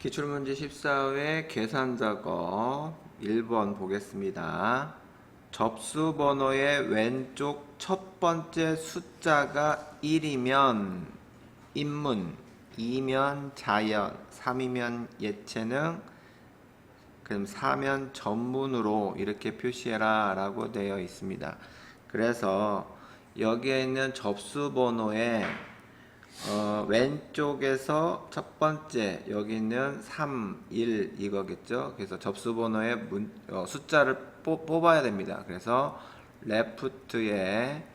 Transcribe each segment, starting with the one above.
기출문제 14회 계산작업 1번 보겠습니다. 접수 번호의 왼쪽 첫 번째 숫자가 1이면 인문, 2면 자연, 3이면 예체능, 그럼 4면 전문으로 이렇게 표시해라 라고 되어 있습니다. 그래서 여기에 있는 접수 번호에 왼쪽에서 첫 번째 여기는 3, 1 이거겠죠. 그래서 접수 번호의 숫자를 뽑아야 됩니다. 그래서 레프트에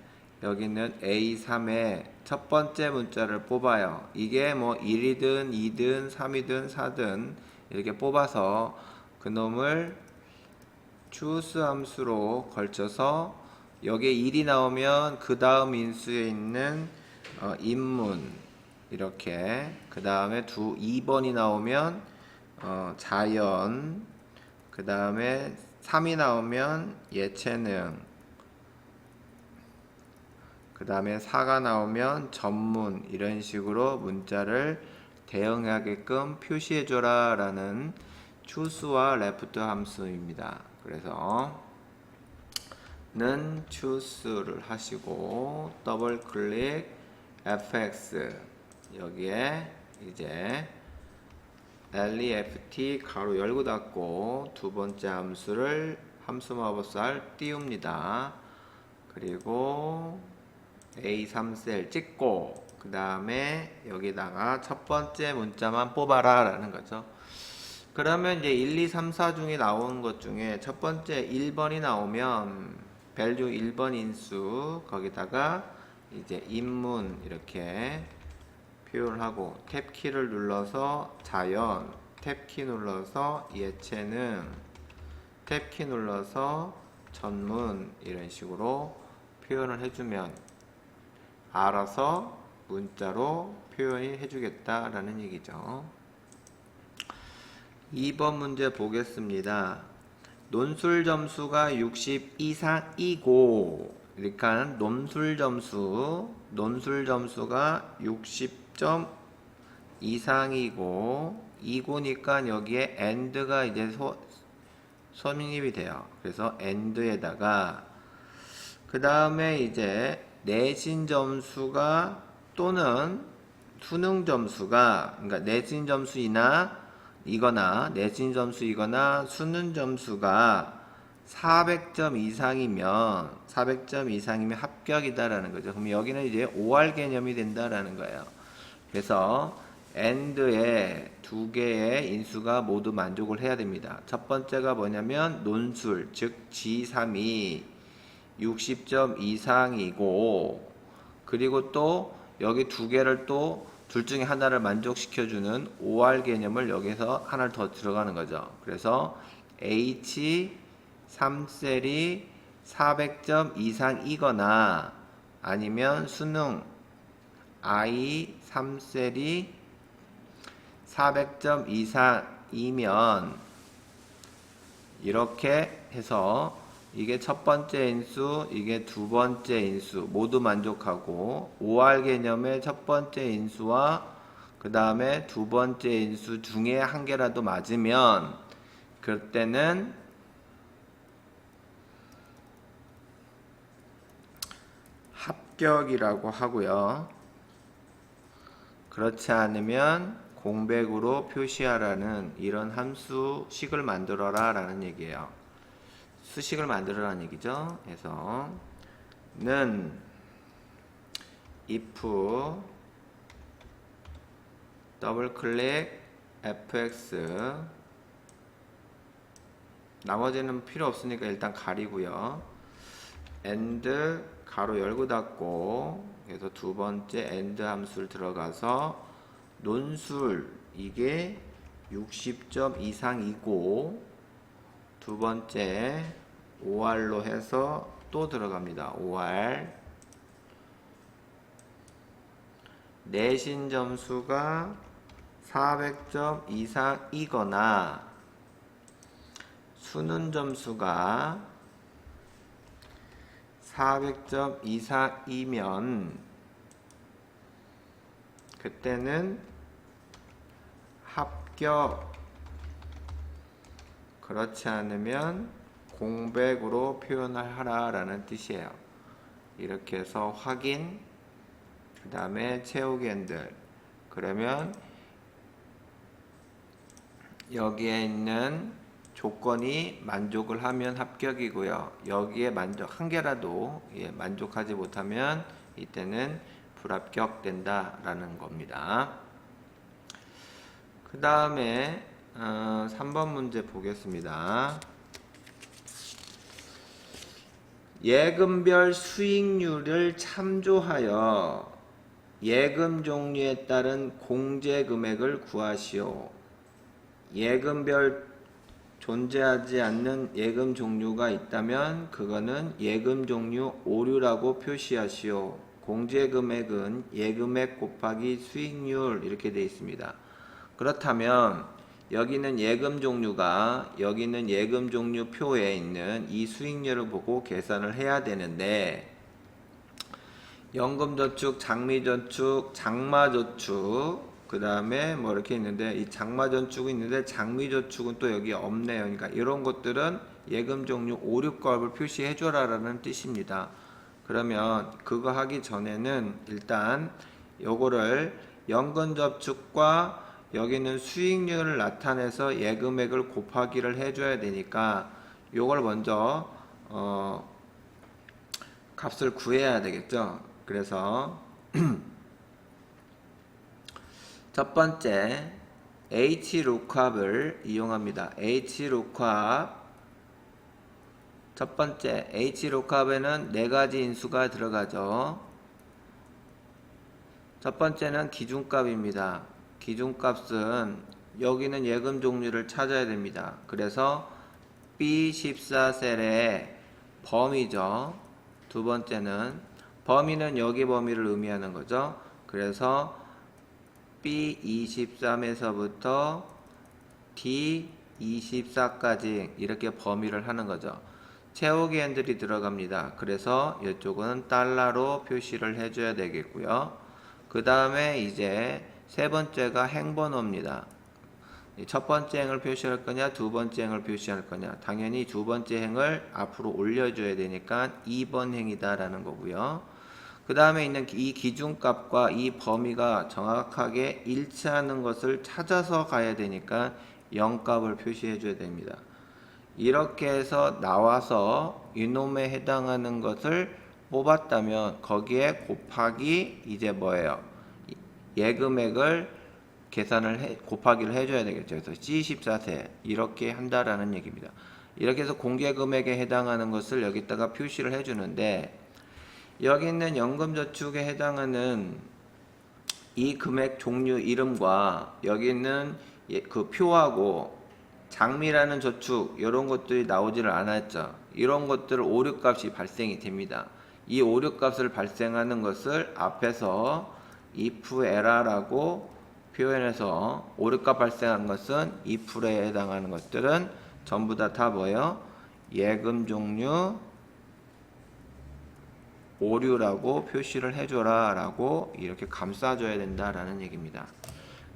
여기는 A3의 첫 번째 문자를 뽑아요. 이게 뭐 1이든 2든 3이든 4든 이렇게 뽑아서 그놈을 choose 함수로 걸쳐서 여기에 1이 나오면 그 다음 인수에 있는 인문 이렇게 그 다음에 2번이 나오면 자연 그 다음에 3이 나오면 예체능 그 다음에 4가 나오면 전문 이런 식으로 문자를 대응하게끔 표시해줘라 라는 choose와 left 함수입니다. 그래서 는 choose를 하시고 더블 클릭 fx 여기에 이제 left 가로 열고 닫고 두 번째 함수를 함수 마법살 띄웁니다. 그리고 A3셀 찍고 그 다음에 여기다가 첫 번째 문자만 뽑아라 라는 거죠. 그러면 이제 1, 2, 3, 4 중에 나오는 것 중에 첫 번째 1번이 나오면 밸류 1번 인수 거기다가 이제 인문 이렇게 표현을 하고 탭키를 눌러서 자연 탭키 눌러서 예체능 탭키 눌러서 전문 이런 식으로 표현을 해주면 알아서 문자로 표현이 해주겠다라는 얘기죠. 2번 문제 보겠습니다. 논술 점수가 60 이상이고 그러니까 논술 점수가 60점 이상이고 이고니까 여기에 and가 이제 성립이 돼요. 그래서 and에다가 그 다음에 이제 내신 점수가 또는 수능 점수가 그러니까 내신 점수이나 이거나 내신 점수이거나 수능 점수가 400점 이상이면 합격이다라는 거죠. 그럼 여기는 이제 OR 개념이 된다라는 거예요. 그래서 AND에 두 개의 인수가 모두 만족을 해야 됩니다. 첫 번째가 뭐냐면 논술, 즉 G3이 60점 이상이고 그리고 또 여기 두 개를 또 둘 중에 하나를 만족시켜주는 OR 개념을 여기서 하나를 더 들어가는 거죠. 그래서 H3셀이 400점 이상이거나 아니면 수능 I3셀이 400점 이상이면 이렇게 해서 이게 첫 번째 인수, 이게 두 번째 인수 모두 만족하고 OR 개념의 첫 번째 인수와 그 다음에 두 번째 인수 중에 한 개라도 맞으면 그때는 합격이라고 하고요. 그렇지 않으면 공백으로 표시하라는 이런 함수식을 만들어라 라는 얘기예요. 수식을 만들어라는 얘기죠. 그래서 는 if 더블 클릭 fx 나머지는 필요 없으니까 일단 가리고요. and 가로 열고 닫고 그래서 두 번째 and 함수를 들어가서 논술 이게 60점 이상이고 두 번째 OR로 해서 또 들어갑니다. OR 내신 점수가 400점 이상이거나 수능 점수가 400점 이상이면 그때는 합 합격. 그렇지 않으면 공백으로 표현을 하라라는 뜻이에요. 이렇게 해서 확인, 그 다음에 채우기 핸들. 그러면 여기에 있는 조건이 만족을 하면 합격이고요. 여기에 한 개라도 만족하지 못하면 이때는 불합격된다라는 겁니다. 그 다음에 3번 문제 보겠습니다. 예금별 수익률을 참조하여 예금 종류에 따른 공제 금액을 구하시오. 예금별 존재하지 않는 예금 종류가 있다면 그거는 예금 종류 오류라고 표시하시오. 공제 금액은 예금액 곱하기 수익률 이렇게 되어 있습니다. 그렇다면 여기는 예금 종류가 여기는 예금 종류 표에 있는 이 수익률을 보고 계산을 해야 되는데 연금저축, 장미저축, 장마저축 그 다음에 뭐 이렇게 있는데 이 장마저축은 있는데 장미저축은 또 여기 없네요. 그러니까 이런 것들은 예금 종류 오류값을 표시해 줘라 라는 뜻입니다. 그러면 그거 하기 전에는 일단 요거를 연금저축과 여기는 수익률을 나타내서 예금액을 곱하기를 해줘야 되니까 요걸 먼저 값을 구해야 되겠죠. 그래서 첫 번째 HLOOKUP을 이용합니다. HLOOKUP 첫 번째 HLOOKUP에는 네 가지 인수가 들어가죠. 첫 번째는 기준값입니다. 기준값은 여기는 예금 종류를 찾아야 됩니다. 그래서 B14셀의 범위죠. 두 번째는 범위는 여기 범위를 의미하는 거죠. 그래서 B23에서부터 D24까지 이렇게 범위를 하는 거죠. 채우기 핸들이 들어갑니다. 그래서 이쪽은 달러로 표시를 해줘야 되겠고요. 그 다음에 이제 세 번째가 행번호입니다. 첫 번째 행을 표시할 거냐, 두 번째 행을 표시할 거냐. 당연히 두 번째 행을 앞으로 올려줘야 되니까 2번 행이다라는 거고요. 그 다음에 있는 이 기준값과 이 범위가 정확하게 일치하는 것을 찾아서 가야 되니까 0값을 표시해 줘야 됩니다. 이렇게 해서 나와서 이놈에 해당하는 것을 뽑았다면 거기에 곱하기 이제 뭐예요? 예금액을 곱하기를 해줘야 되겠죠. 그래서 C14세 이렇게 한다라는 얘기입니다. 이렇게 해서 공제금액에 해당하는 것을 여기다가 표시를 해주는데 여기 있는 연금저축에 해당하는 이 금액 종류 이름과 여기 있는 그 표하고 장미라는 저축 이런 것들이 나오지를 않았죠. 이런 것들 오류값이 발생이 됩니다. 이 오류값을 발생하는 것을 앞에서 if error라고 표현해서 오류값 발생한 것은 if에 해당하는 것들은 전부 다 뭐예요? 예금 종류 오류라고 표시를 해줘라 라고 이렇게 감싸줘야 된다라는 얘기입니다.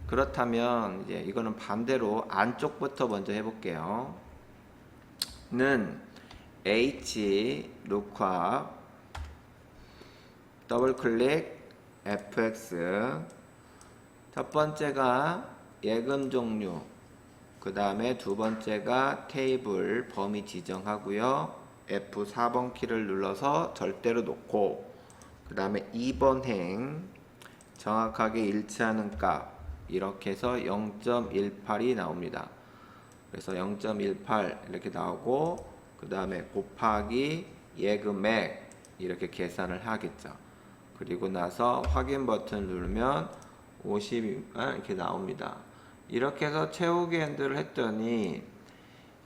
그렇다면 이제 이거는 반대로 안쪽부터 먼저 해볼게요. 는 H lookup 더블 클릭 fx 첫 번째가 예금 종류 그 다음에 두 번째가 테이블 범위 지정하고요. F4번 키를 눌러서 절대로 놓고 그 다음에 2번 행 정확하게 일치하는 값 이렇게 해서 0.18이 나옵니다. 그래서 0.18 이렇게 나오고 그 다음에 곱하기 예금액 이렇게 계산을 하겠죠. 그리고 나서 확인 버튼을 누르면 50이 이렇게 나옵니다. 이렇게 해서 채우기 핸들을 했더니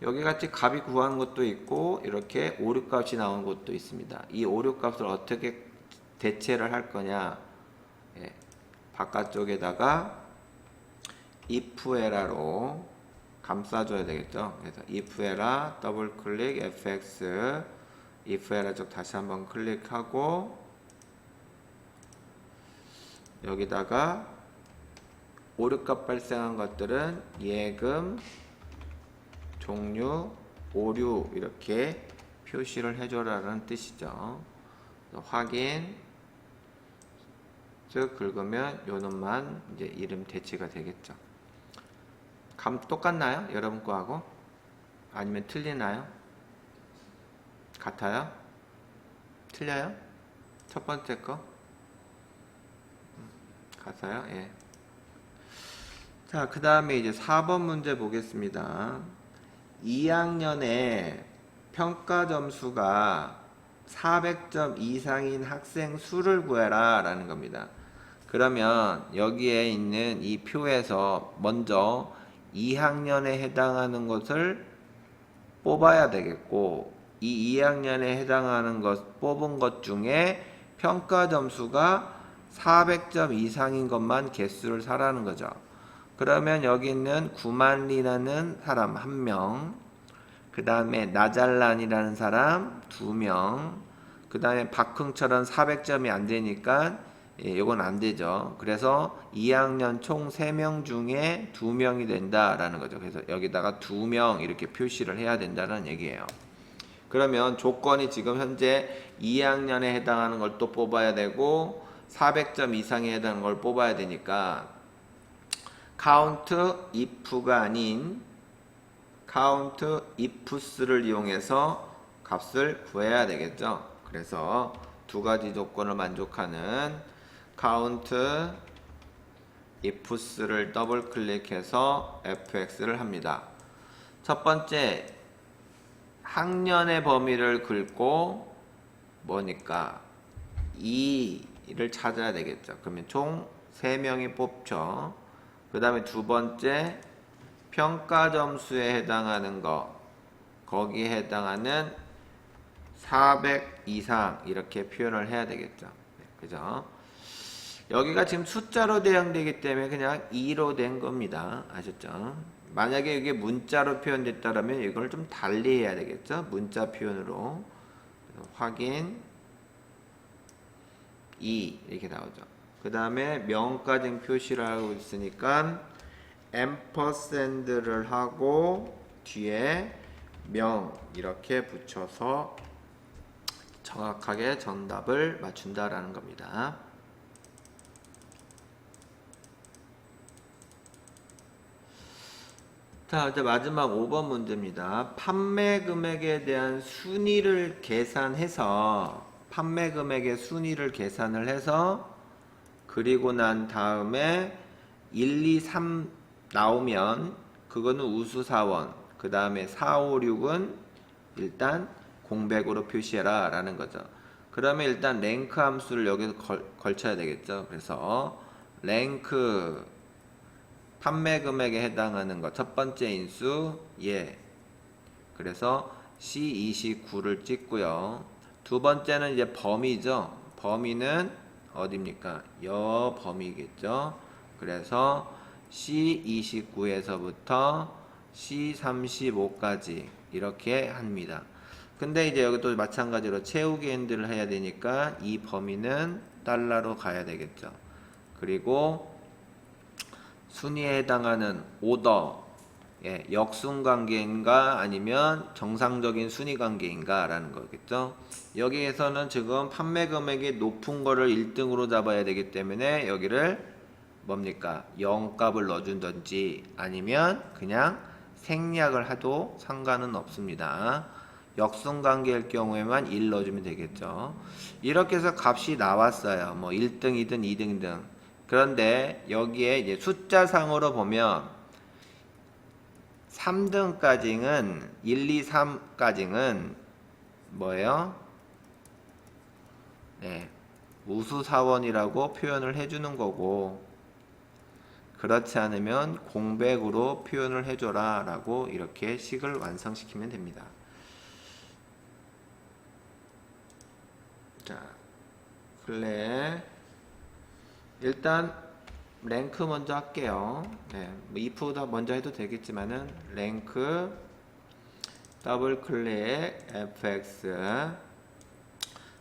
여기 같이 값이 구하는 것도 있고 이렇게 오류값이 나오는 것도 있습니다. 이 오류값을 어떻게 대체를 할 거냐, 바깥쪽에다가 if error로 감싸줘야 되겠죠. 그래서 if error 더블 클릭 fx if error 쪽 다시 한번 클릭하고 여기다가 오류값 발생한 것들은 예금, 종류, 오류 이렇게 표시를 해줘라는 뜻이죠. 확인, 즉 긁으면 요 놈만 이제 이름 대치가 되겠죠. 감 똑같나요? 여러분 거하고? 아니면 틀리나요? 같아요? 틀려요? 첫 번째 거? 같아요? 예. 자, 그 다음에 이제 4번 문제 보겠습니다. 2학년에 평가 점수가 400점 이상인 학생 수를 구해라 라는 겁니다. 그러면 여기에 있는 이 표에서 먼저 2학년에 해당하는 것을 뽑아야 되겠고, 이 2학년에 해당하는 것 뽑은 것 중에 평가 점수가 400점 이상인 것만 개수를 사라는 거죠. 그러면 여기 있는 구만리라는 사람 1명, 그 다음에 나잘란이라는 사람 2명, 그 다음에 박흥철은 400점이 안 되니까 이건 안 되죠. 그래서 2학년 총 3명 중에 2명이 된다라는 거죠. 그래서 여기다가 2명 이렇게 표시를 해야 된다는 얘기예요. 그러면 조건이 지금 현재 2학년에 해당하는 걸 또 뽑아야 되고 400점 이상에 해당하는 걸 뽑아야 되니까 count if가 아닌 count ifs를 이용해서 값을 구해야 되겠죠. 그래서 두 가지 조건을 만족하는 count ifs를 더블 클릭해서 fx를 합니다. 첫 번째, 학년의 범위를 긁고 뭐니까 2를 찾아야 되겠죠. 그러면 총 3명이 뽑죠. 그 다음에 두 번째, 평가 점수에 해당하는 거, 거기에 해당하는 400 이상 이렇게 표현을 해야 되겠죠. 그죠? 여기가 지금 숫자로 대응되기 때문에 그냥 2로 된 겁니다. 아셨죠? 만약에 이게 문자로 표현됐다면 이걸 좀 달리 해야 되겠죠? 문자 표현으로. 확인 2 이렇게 나오죠. 그 다음에 명까지 표시를 하고 있으니까 앰퍼샌드를 하고 뒤에 명 이렇게 붙여서 정확하게 정답을 맞춘다라는 겁니다. 자, 이제 마지막 5번 문제입니다. 판매 금액에 대한 순위를 계산해서 판매 금액의 순위를 계산을 해서 그리고 난 다음에 1, 2, 3 나오면 그거는 우수사원, 그 다음에 4, 5, 6은 일단 공백으로 표시해라 라는 거죠. 그러면 일단 랭크 함수를 여기서 걸쳐야 되겠죠. 그래서 랭크 판매 금액에 해당하는 것 첫 번째 인수 예. 그래서 C29를 찍고요. 두 번째는 이제 범위죠. 범위는 어디입니까? 여 범위겠죠. 그래서 C29에서부터 C35까지 이렇게 합니다. 근데 이제 여기도 마찬가지로 채우기 핸들을 해야 되니까 이 범위는 달러로 가야 되겠죠. 그리고 순위에 해당하는 오더, 예, 역순관계인가 아니면 정상적인 순위 관계인가 라는 거겠죠. 여기에서는 지금 판매 금액이 높은 거를 1등으로 잡아야 되기 때문에 여기를 뭡니까? 0값을 넣어준든지 아니면 그냥 생략을 해도 상관은 없습니다. 역순관계일 경우에만 1 넣어주면 되겠죠. 이렇게 해서 값이 나왔어요. 뭐 1등, 2등, 2등 등. 그런데 여기에 이제 숫자상으로 보면 3등까지는 1, 2, 3까지는 뭐예요? 네, 우수사원이라고 표현을 해주는 거고 그렇지 않으면 공백으로 표현을 해줘라 라고 이렇게 식을 완성시키면 됩니다. 자, 플랫 일단 랭크 먼저 할게요. 네, 뭐 if보다 먼저 해도 되겠지만은 랭크 더블 클릭 fx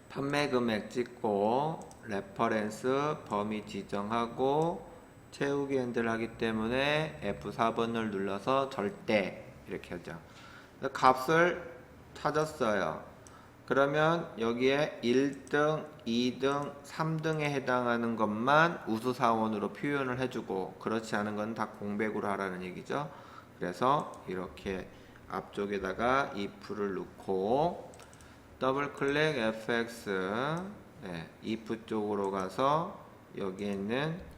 판매 금액 찍고 레퍼런스 범위 지정하고 채우기 핸들 하기 때문에 F4번을 눌러서 절대 이렇게 하죠. 값을 찾았어요. 그러면 여기에 1등, 2등, 3등에 해당하는 것만 우수사원으로 표현을 해주고 그렇지 않은 건 다 공백으로 하라는 얘기죠. 그래서 이렇게 앞쪽에다가 if를 넣고 더블 클릭 fx 네, if 쪽으로 가서 여기에 있는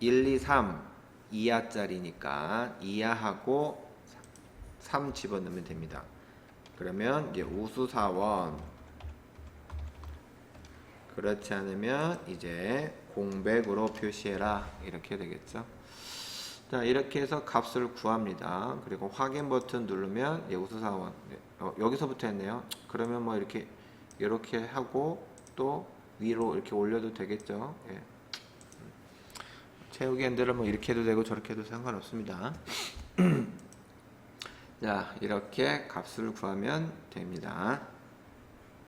1, 2, 3 이하짜리니까 이하하고 3 집어넣으면 됩니다. 그러면 이제 우수사원 그렇지 않으면 이제 공백으로 표시해라 이렇게 되겠죠. 자 이렇게 해서 값을 구합니다. 그리고 확인 버튼 누르면 우수사원 여기서부터 했네요. 그러면 뭐 이렇게 하고 또 위로 이렇게 올려도 되겠죠. 예. 채우기 핸들을 뭐 이렇게 해도 되고 저렇게 해도 상관없습니다. 자 이렇게 값을 구하면 됩니다.